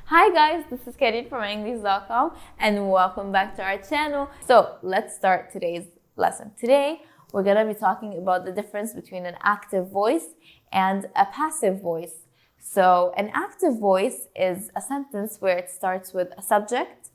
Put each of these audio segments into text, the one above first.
Hi guys, this is Katie from Englease.com and welcome back to our channel. So let's start today's lesson. Today we're going to be talking about the difference between an active voice and a passive voice. So an active voice is a sentence where it starts with a subject,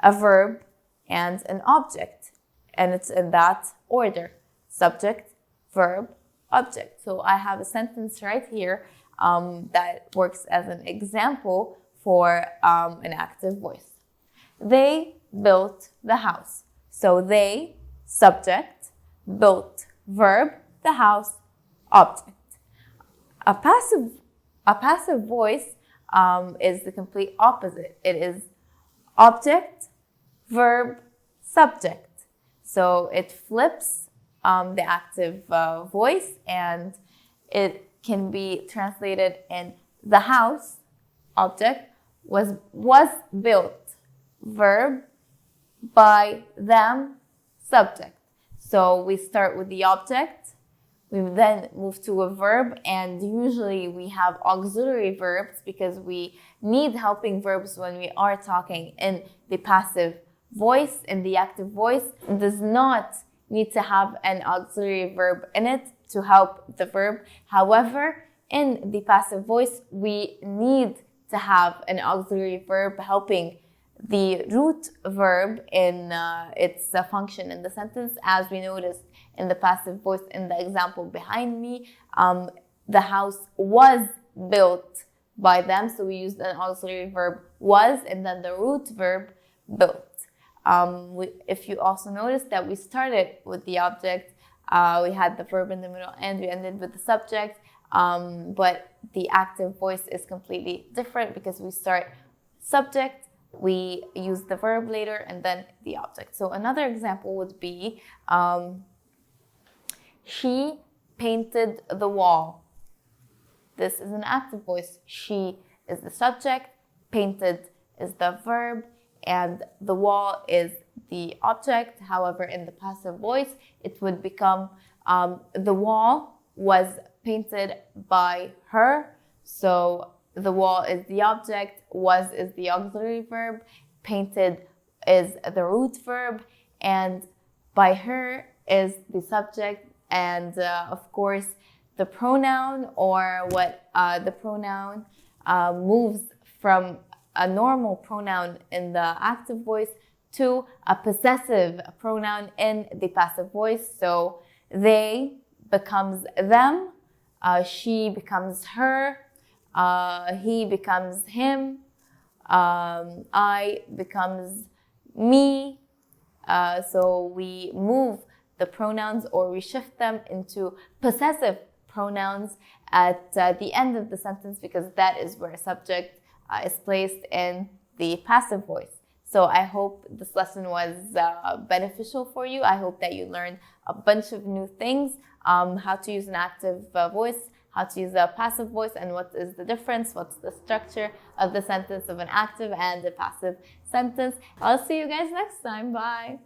a verb, and an object. And it's in that order: subject, verb, object. So I have a sentence right here that works as an example for an active voice. They built the house. So they, subject, built, verb, the house, object. A passive voice is the complete opposite. It is object, verb, subject. So it flips the active voice, and it can be translated in the house, object, was built, verb, by them, subject. So we start with the object, we then move to a verb, and usually we have auxiliary verbs because we need helping verbs when we are talking in the passive voice. In the active voice, it does not need to have an auxiliary verb in it to help the verb. However, in the passive voice, we need to have an auxiliary verb helping the root verb in its function in the sentence. As we noticed in the passive voice in the example behind me, the house was built by them. So we used an auxiliary verb was and then the root verb built. If you also notice that we started with the object, we had the verb in the middle and we ended with the subject. But the active voice is completely different because we start subject, we use the verb later, and then the object. So another example would be, she painted the wall. This is an active voice. She is the subject, painted is the verb, and the wall is the object. However, in the passive voice, it would become the wall was painted by her. So the wall is the object, was is the auxiliary verb, painted is the root verb, and by her is the subject. And of course, the pronoun, or what the pronoun moves from a normal pronoun in the active voice to a possessive pronoun in the passive voice. So they becomes them, she becomes her, he becomes him, I becomes me. So we move the pronouns, or we shift them into possessive pronouns at the end of the sentence, because that is where subject is placed in the passive voice. So I hope this lesson was beneficial for you. I hope that you learned a bunch of new things, how to use an active voice, how to use a passive voice, and what is the difference, what's the structure of the sentence of an active and a passive sentence. I'll see you guys next time. Bye.